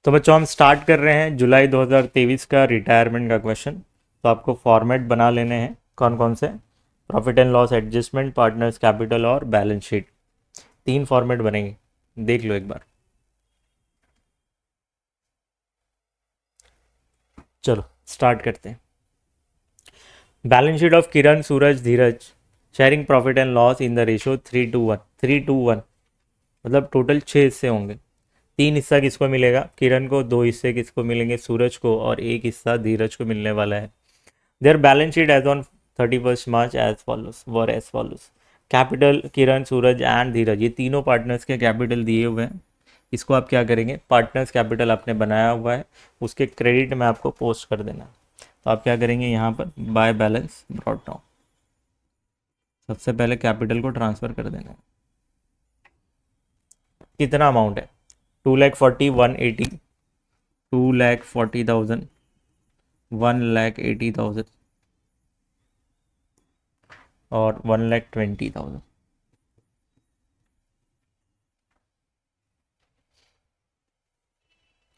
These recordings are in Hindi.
तो बच्चों हम स्टार्ट कर रहे हैं जुलाई 2023 का रिटायरमेंट का क्वेश्चन। तो आपको फॉर्मेट बना लेने हैं कौन कौन से, profit and loss adjustment, partners capital और बैलेंस शीट। तीन फॉर्मेट बनेंगे, देख लो एक बार। चलो स्टार्ट करते हैं। Balance sheet of Kiran, Suraj, Dheeraj sharing profit and loss in the ratio 3:1। 3:1 मतलब टोटल 6 हिस्से होंगे। तीन हिस्सा किसको मिलेगा? किरण को। दो हिस्से किसको मिलेंगे? सूरज को। और एक हिस्सा धीरज को मिलने वाला है। Their balance sheet as on 31st March as follows were as follows. Capital Kiran, Suraj and Dheeraj, ये तीनों पार्टनर्स के कैपिटल दिए हुए हैं। इसको आप क्या करेंगे? पार्टनर्स कैपिटल आपने बनाया हुआ है, उसके क्रेडिट में आपको पोस्ट कर देना है। तो आप क्या करेंगे यहाँ पर? बाय बैलेंस ब्रॉट डाउन, सबसे पहले कैपिटल को ट्रांसफर कर देना है। कितना अमाउंट है? 2,40,180, 2,40,000, 1,80,000 और 1,20,000।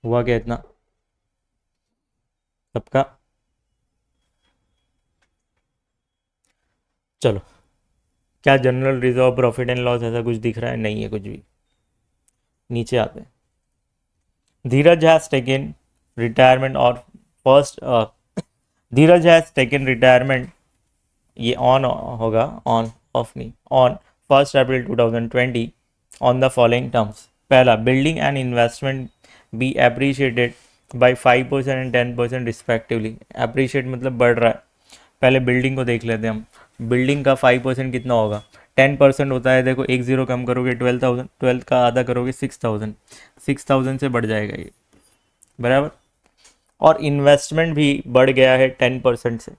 हुआ क्या इतना सबका? चलो, क्या general reserve, profit and loss ऐसा कुछ दिख रहा है? नहीं है कुछ भी। नीचे आते हैं। धीरज हैज टेकन रिटायरमेंट और first, Dheeraj has taken retirement, ये ऑन होगा, ऑन ऑफ नहीं, on 1 April 2020 on the following terms. पहला, building and investment be appreciated by 5% and 10% respectively. Appreciate मतलब बढ़ रहा है। पहले बिल्डिंग को देख लेते हैं हम। बिल्डिंग का 5% कितना होगा? 10% होता है। देखो एक ज़ीरो कम करोगे 12,000, 12 का आधा करोगे 6,000, 6,000 से बढ़ जाएगा ये, बराबर। और इन्वेस्टमेंट भी बढ़ गया है 10% से।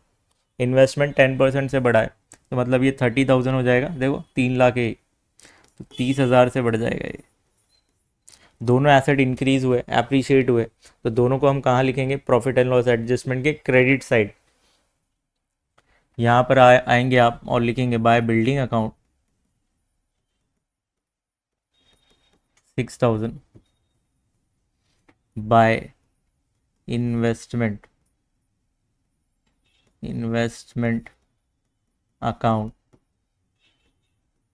इन्वेस्टमेंट 10% से बढ़ा है, तो मतलब ये 30,000 हो जाएगा। देखो 3 लाख है, तो 30,000 से बढ़ जाएगा ये। दोनों एसेट इंक्रीज हुए, अप्रिशिएट हुए, तो दोनों को हम कहाँ लिखेंगे? प्रॉफिट एंड लॉस एडजस्टमेंट के क्रेडिट साइड। यहाँ पर आएंगे आप और लिखेंगे by building account 6,000, by investment account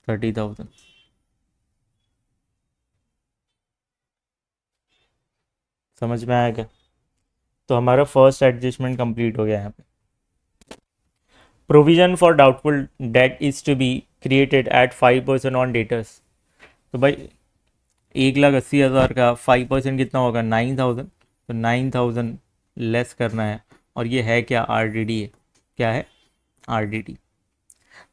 30,000। समझ में आया क्या? तो हमारा फर्स्ट एडजस्टमेंट कंप्लीट हो गया यहाँ पे। Provision for doubtful debt is to be created at 5% on debtors. तो भाई 1,80,000 का 5% कितना होगा? 9,000। तो 9,000 लेस करना है। और ये है क्या? आरडीडी है। क्या है? आरडीडी।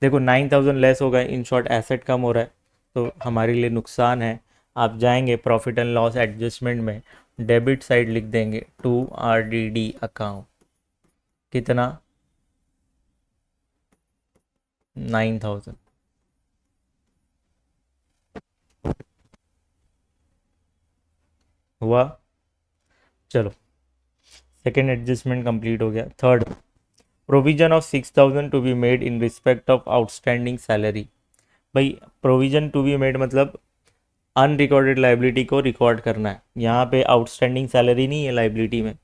देखो 9,000 लेस होगा, इन शॉर्ट एसेट कम हो रहा है, तो हमारे लिए नुकसान है। आप जाएंगे प्रॉफिट एंड लॉस एडजस्टमेंट में, डेबिट साइड लिख देंगे टू आरडीडी अकाउंट। कितना? 9,000। हुआ? चलो, सेकेंड एडजस्टमेंट कंप्लीट हो गया। Third, provision of 6,000 to be made in respect of outstanding salary. भाई प्रोविजन टू बी मेड मतलब अनरिकॉर्डेड लाइबिलिटी को रिकॉर्ड करना है। यहाँ पे आउटस्टैंडिंग सैलरी नहीं है लाइबिलिटी में।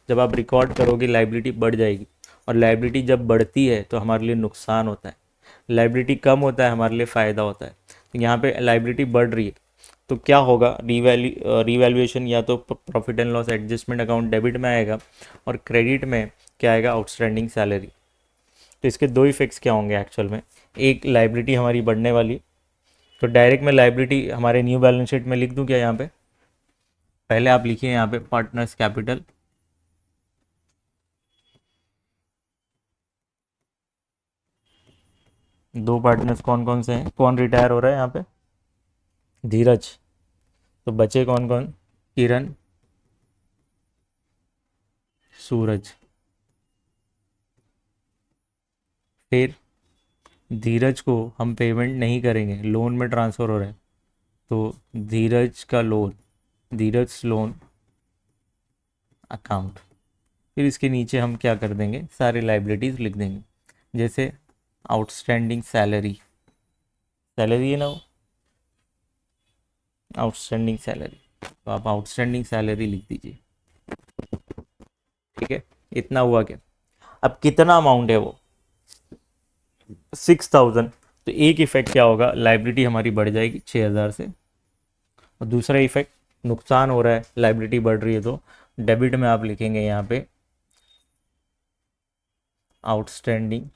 जब आप रिकॉर्ड करोगे लाइबिलिटी बढ़ जाएगी, और लाइबिलिटी जब बढ़ती है तो हमारे लिए नुकसान होता है। लाइबिलिटी कम होता है, हमारे लिए फ़ायदा होता है। तो यहाँ पे लाइबिलिटी बढ़ रही है, तो क्या होगा? रीवैल्यूएशन, या तो profit and loss adjustment account debit में आएगा, और क्रेडिट में क्या आएगा? Outstanding salary. तो इसके दो इफेक्ट्स क्या होंगे एक्चुअल में? एक, लाइबिलिटी हमारी बढ़ने वाली है। तो डायरेक्ट मैं लाइबिलिटी हमारे न्यू बैलेंस शीट में लिख दूं क्या? यहाँ पे पहले आप लिखिए यहाँ पे पार्टनर्स कैपिटल, दो पार्टनर्स कौन कौन से हैं? कौन रिटायर हो रहा है यहाँ पे? धीरज। तो बचे कौन कौन? किरण, सूरज। फिर धीरज को हम पेमेंट नहीं करेंगे, लोन में ट्रांसफ़र हो रहा है, तो धीरज का लोन, धीरज लोन अकाउंट। फिर इसके नीचे हम क्या कर देंगे? सारी लाइबिलिटीज़ लिख देंगे, जैसे आउटस्टैंडिंग सैलरी, सैलरी है ना वो, आउटस्टैंडिंग सैलरी। तो आप आउटस्टैंडिंग सैलरी लिख दीजिए। ठीक है, इतना हुआ क्या। अब कितना अमाउंट है वो, 6000। तो एक इफेक्ट क्या होगा, लाइबिलिटी हमारी बढ़ जाएगी 6000 से। और दूसरा इफेक्ट, नुकसान हो रहा है, लाइबिलिटी बढ़ रही है, तो डेबिट में आप लिखेंगे यहाँ पे आउटस्टैंडिंग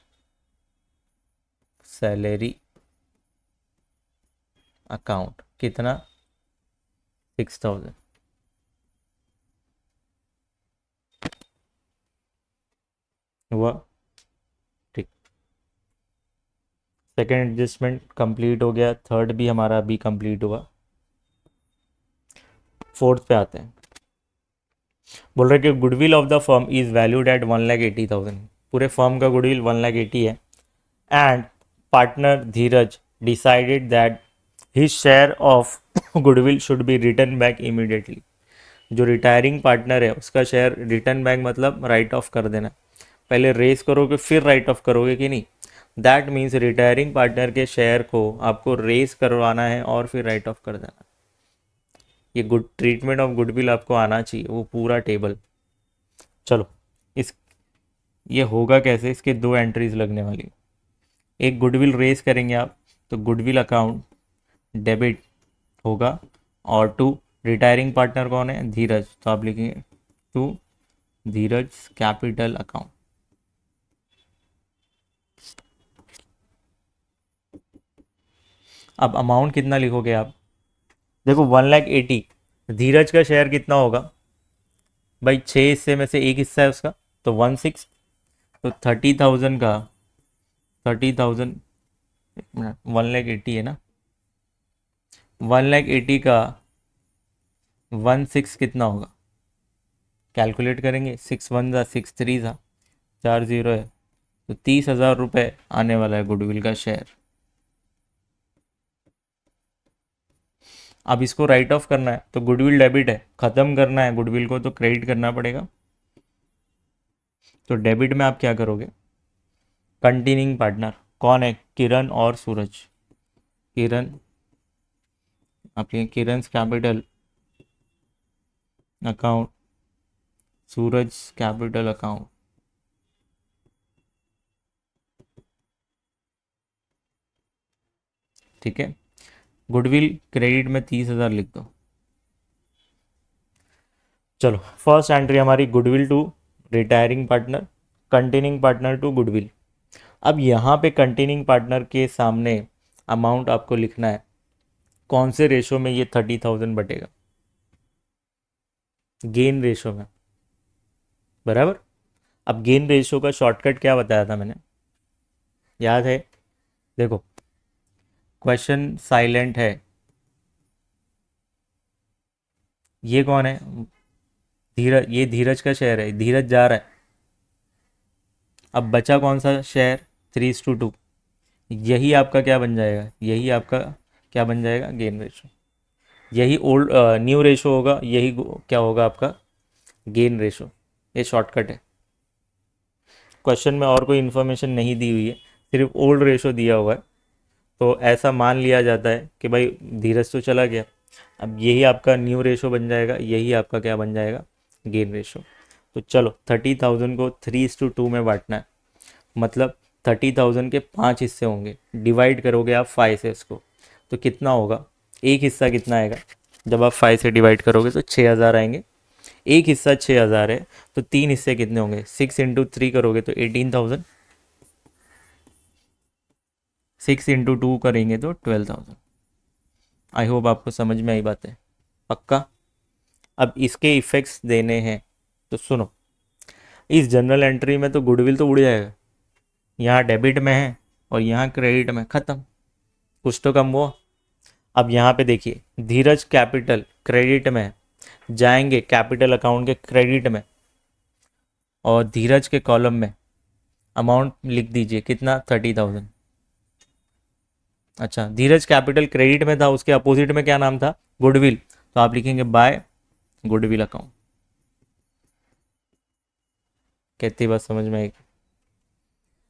सैलरी अकाउंट, कितना, 6000। हुआ, ठीक। सेकेंड एडजस्टमेंट कंप्लीट हो गया, थर्ड भी हमारा अभी कंप्लीट हुआ। फोर्थ पे आते हैं। बोल रहे कि goodwill of the firm is valued at 1,80,000। पूरे फर्म का गुडविल 1,80,000 है। And partner Dheeraj decided that his share of goodwill should be return back immediately. जो रिटायरिंग पार्टनर है उसका शेयर रिटर्न बैक मतलब राइट ऑफ कर देना। पहले रेस करोगे फिर राइट ऑफ करोगे कि नहीं। दैट मीन्स रिटायरिंग पार्टनर के शेयर को आपको रेस करवाना है और फिर राइट ऑफ कर देना। ये गुड ट्रीटमेंट ऑफ गुडविल आपको आना चाहिए, वो पूरा टेबल। चलो, इस ये होगा कैसे, इसके दो एंट्रीज लगने वाली। एक गुडविल रेस करेंगे आप, तो गुडविल अकाउंट डेबिट होगा। और टू रिटायरिंग पार्टनर कौन है, धीरज, तो आप लिखेंगे टू धीरज कैपिटल अकाउंट। अब अमाउंट कितना लिखोगे आप, देखो 1,80,000, धीरज का शेयर कितना होगा भाई, 6 हिस्से में से एक हिस्सा है उसका, तो 1/6। तो 30,000 का 30,000, 1,80,000 है ना, 1,80,000 का 1/6 कितना होगा, कैलकुलेट करेंगे, 6 1 ज़ा 6 3 ज़ा 4 0 है, तो 30,000 रुपये आने वाला है गुडविल का शेयर। अब इसको राइट ऑफ करना है, तो गुडविल डेबिट है, ख़त्म करना है गुडविल को तो क्रेडिट करना पड़ेगा। तो डेबिट में आप क्या करोगे, कंटिन्यूइंग पार्टनर कौन है, किरण और सूरज। किरण, आपके Kiran capital account, Suraj capital account. ठीक है, गुडविल क्रेडिट में 30,000 लिख दो। चलो, फर्स्ट एंट्री हमारी goodwill to retiring partner, continuing partner to goodwill. अब यहाँ पे कंटिन्यूइंग पार्टनर के सामने अमाउंट आपको लिखना है, कौन से रेशो में ये 30,000 बटेगा, गेन रेशो में, बराबर। अब गेन रेशो का शॉर्टकट क्या बताया था मैंने, याद है, देखो क्वेश्चन साइलेंट है, ये कौन है, धीरज, ये धीरज का शेयर है, धीरज जा रहा है। अब बचा कौन सा शेयर, 3:2, यही आपका क्या बन जाएगा, यही आपका क्या बन जाएगा, गेन रेशो। यही ओल्ड न्यू रेशो होगा, यही क्या होगा आपका, गेन रेशो। ये शॉर्टकट है, क्वेश्चन में और कोई इन्फॉर्मेशन नहीं दी हुई है, सिर्फ ओल्ड रेशो दिया हुआ है। तो ऐसा मान लिया जाता है कि भाई धीरज तो चला गया, अब यही आपका न्यू रेशो बन जाएगा, यही आपका क्या बन जाएगा, गेन रेशो। तो चलो 30,000 को 3:2 में बांटना है, मतलब 30,000 के 5 हिस्से होंगे, डिवाइड करोगे आप 5 से इसको, तो कितना होगा, एक हिस्सा कितना आएगा, जब आप 5 से डिवाइड करोगे तो 6,000 आएंगे। एक हिस्सा 6,000 है, तो 3 हिस्से कितने होंगे, 6 × 3 करोगे तो 18,000, 6 × 2 करेंगे तो 12,000। आई होप आपको समझ में आई बात है, पक्का। अब इसके इफ़ेक्ट्स देने हैं, तो सुनो, इस जनरल एंट्री में तो गुडविल तो उड़ जाएगा, यहाँ डेबिट में है और यहाँ क्रेडिट में, ख़त्म, कुछ तो कम हुआ। अब यहाँ पे देखिए, धीरज कैपिटल क्रेडिट में है, जाएंगे कैपिटल अकाउंट के क्रेडिट में, और धीरज के कॉलम में अमाउंट लिख दीजिए, कितना, 30,000। अच्छा, धीरज कैपिटल क्रेडिट में था, उसके अपोजिट में क्या नाम था, गुडविल, तो आप लिखेंगे बाय गुडविल अकाउंट। कितनी बात समझ में आएगी,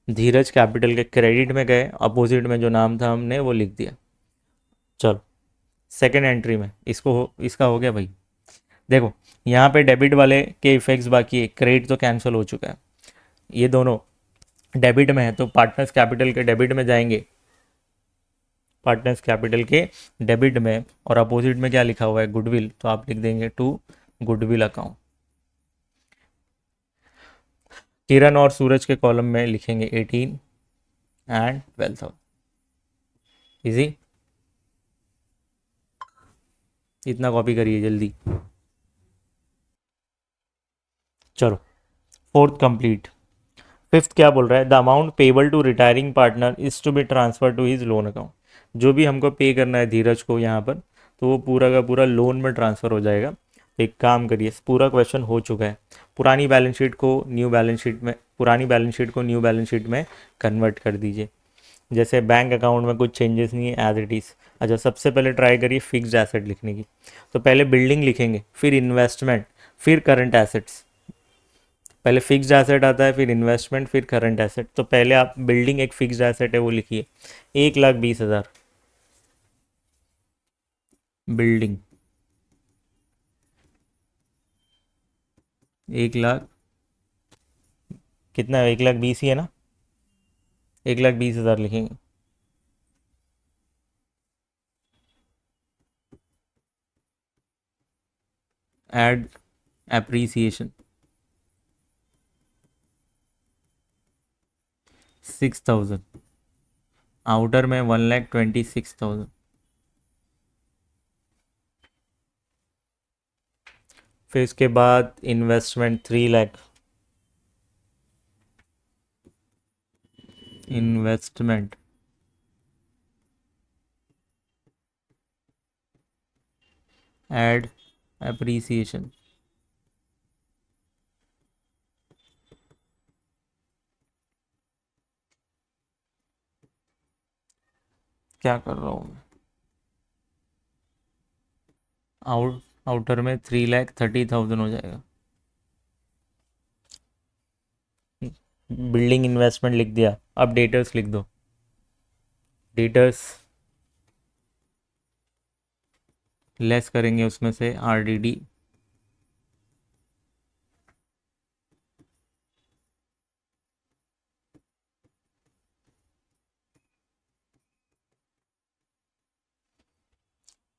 धीरज कैपिटल के क्रेडिट में गए, अपोजिट में जो नाम था हमने वो लिख दिया। चलो सेकेंड एंट्री में इसको इसका हो गया भाई, देखो यहाँ पे डेबिट वाले के इफेक्ट्स बाकी है, क्रेडिट तो कैंसिल हो चुका है, ये दोनों डेबिट में है तो पार्टनर्स कैपिटल के डेबिट में जाएंगे, पार्टनर्स कैपिटल के डेबिट में, और अपोजिट में क्या लिखा हुआ है, गुडविल, तो आप लिख देंगे टू गुडविल अकाउंट। किरण और सूरज के कॉलम में लिखेंगे 18 एंड 12,000। इजी, इतना कॉपी करिए जल्दी। चलो फोर्थ कंप्लीट। फिफ्थ क्या बोल रहा है, the amount payable to retiring partner is to be transfer to his loan account. जो भी हमको पे करना है धीरज को यहाँ पर, तो वो पूरा का पूरा लोन में ट्रांसफ़र हो जाएगा। तो एक काम करिए, पूरा क्वेश्चन हो चुका है, पुरानी बैलेंस शीट को न्यू बैलेंस शीट में, पुरानी बैलेंस शीट को न्यू बैलेंस शीट में कन्वर्ट कर दीजिए। जैसे बैंक अकाउंट में कुछ चेंजेस नहीं है, एज इट इज़। अच्छा, सबसे पहले ट्राई करिए फिक्स्ड एसेट लिखने की। तो पहले बिल्डिंग लिखेंगे, फिर इन्वेस्टमेंट, फिर करंट एसेट्स। पहले फिक्स्ड एसेट आता है, फिर इन्वेस्टमेंट, फिर करंट एसेट। तो पहले आप बिल्डिंग एक फिक्स्ड एसेट है वो लिखिए, 1,20,000 बिल्डिंग, 1,00,000 कितना है, 1,20,000 ही है ना, 1,20,000 लिखेंगे। एड एप्रिसिएशन 6,000, आउटर में 1,26,000, फिर इसके बाद इन्वेस्टमेंट 3,00,000, इन्वेस्टमेंट एड एप्रिसिएशन, क्या कर रहा हूँ मैं, आउटर में 3,30,000 हो जाएगा। बिल्डिंग इन्वेस्टमेंट लिख दिया, अब डेटर्स लिख दो, डेटर्स लेस करेंगे उसमें से आरडीडी,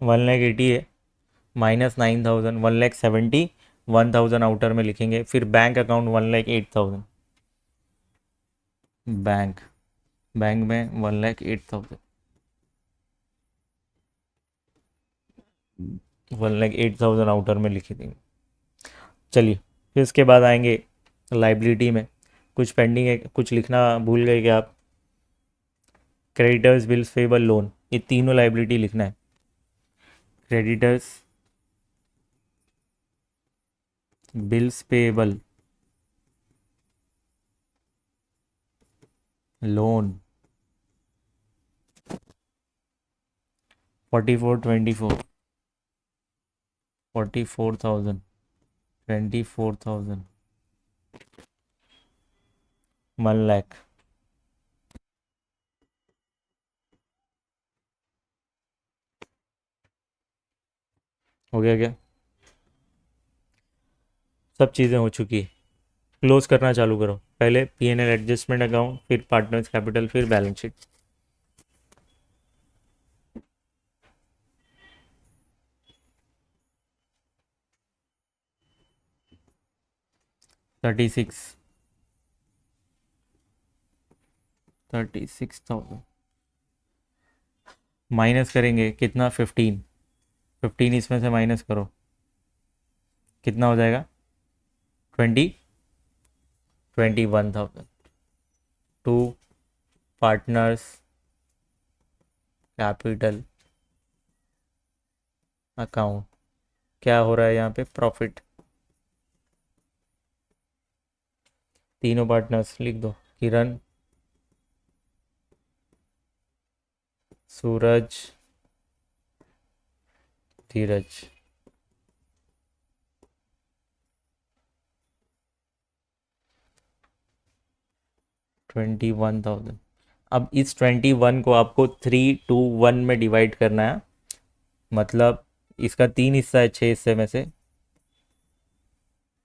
$1,80,000 है, -9,000, 1,70,000, 1,000 आउटर में लिखेंगे। फिर बैंक अकाउंट 1,08,000, बैंक, बैंक में 1,08,000, 1,08,000 आउटर में लिख देंगे। चलिए, फिर इसके बाद आएंगे लाइबिलिटी में, कुछ पेंडिंग है, कुछ लिखना भूल गए क्या आप, क्रेडिटर्स, बिल्स पेबल, लोन, ये तीनों लाइबिलिटी लिखना है। क्रेडिटर्स, बिल्स पेबल, लोन, 44,24, 44,000, 24,000, 1,00,000, हो गया क्या, सब चीज़ें हो चुकी है। क्लोज करना चालू करो, पहले P&L एडजस्टमेंट अकाउंट, फिर पार्टनर्स कैपिटल, फिर balance sheet. Thirty six 36,000 minus करेंगे कितना, 15, 15 इसमें से माइनस करो, कितना हो जाएगा, 21,000 टू पार्टनर्स कैपिटल अकाउंट। क्या हो रहा है यहाँ पे, प्रॉफिट, तीनों पार्टनर्स लिख दो, किरण, सूरज, धीरज। $21,000। अब इस 21 को आपको 3, 2, 1 में डिवाइड करना है, मतलब इसका 3 हिस्सा है 6 हिस्से में से,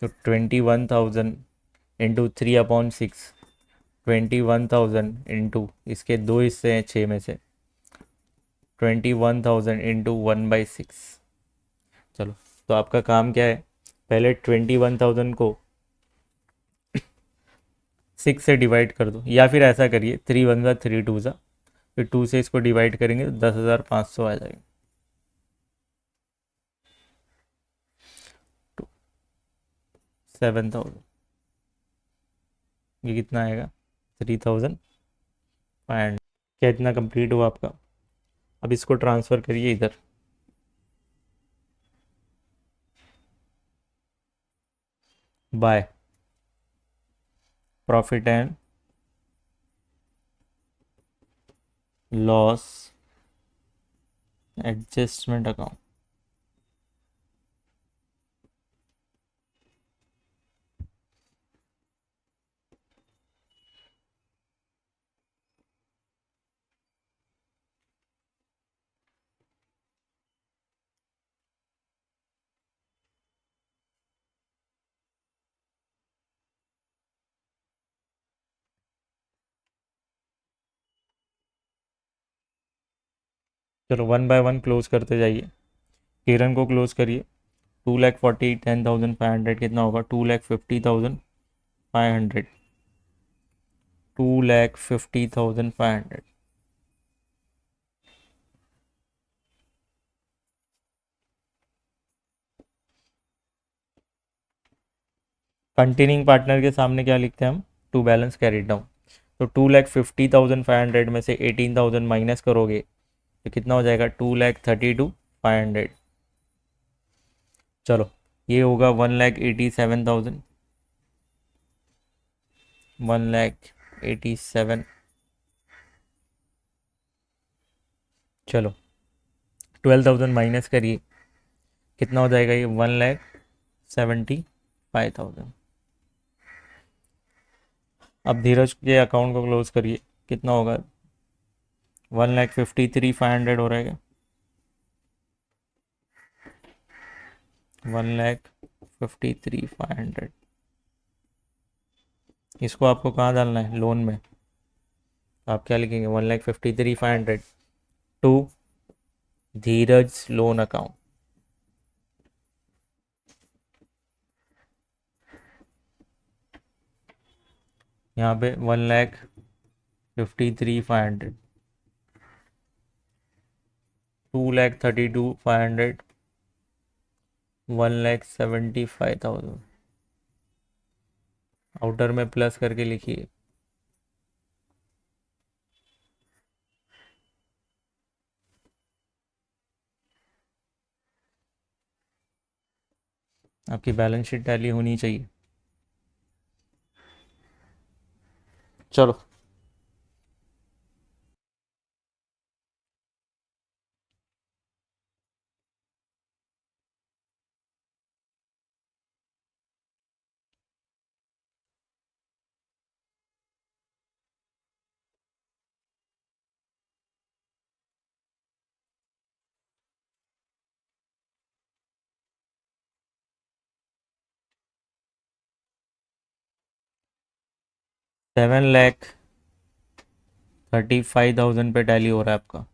तो 21,000 इंटू 3/6, 21,000 इंटू, इसके दो हिस्से हैं 6 में से, 21,000 इंटू 1/6। चलो, तो आपका काम क्या है, पहले 21,000 को 6 से डिवाइड कर दो, या फिर ऐसा करिए 3 1 ज़ा 3 2 ज़ा, फिर 2 से इसको डिवाइड करेंगे तो 10,500 आ जाएगा। 7,000, ये कितना आएगा, 3,500। क्या इतना कंप्लीट हुआ आपका? अब इसको ट्रांसफ़र करिए इधर, by profit and loss adjustment account. चलो 1 बाय 1 क्लोज करते जाइए। किरण को क्लोज करिए। 2,40,10,500 कितना होगा, 2,50,500, 2,50,500। कंटिन्यूइंग पार्टनर के सामने क्या लिखते हैं हम, टू बैलेंस कैरिड डाउन। तो 2,50,500 में से 18,000 माइनस करोगे तो कितना हो जाएगा, 2,32,500। चलो, ये होगा 1,87,000, 1,87,000। चलो, 12,000 माइनस करिए, कितना हो जाएगा, ये 1,75,000। अब धीरज के अकाउंट को क्लोज करिए, कितना होगा, 1,53,500 हो रहेगा, 1,53,500। इसको आपको कहाँ डालना है, लोन में। तो आप क्या लिखेंगे, 1,53,500 टू धीरज लोन अकाउंट। यहाँ पे 1,53,500, 2,32,500, 1,75,000। आउटर में प्लस करके लिखिए। आपकी बैलेंस शीट टैली होनी चाहिए। चलो, $7,35,000 पे टैली हो रहा है आपका।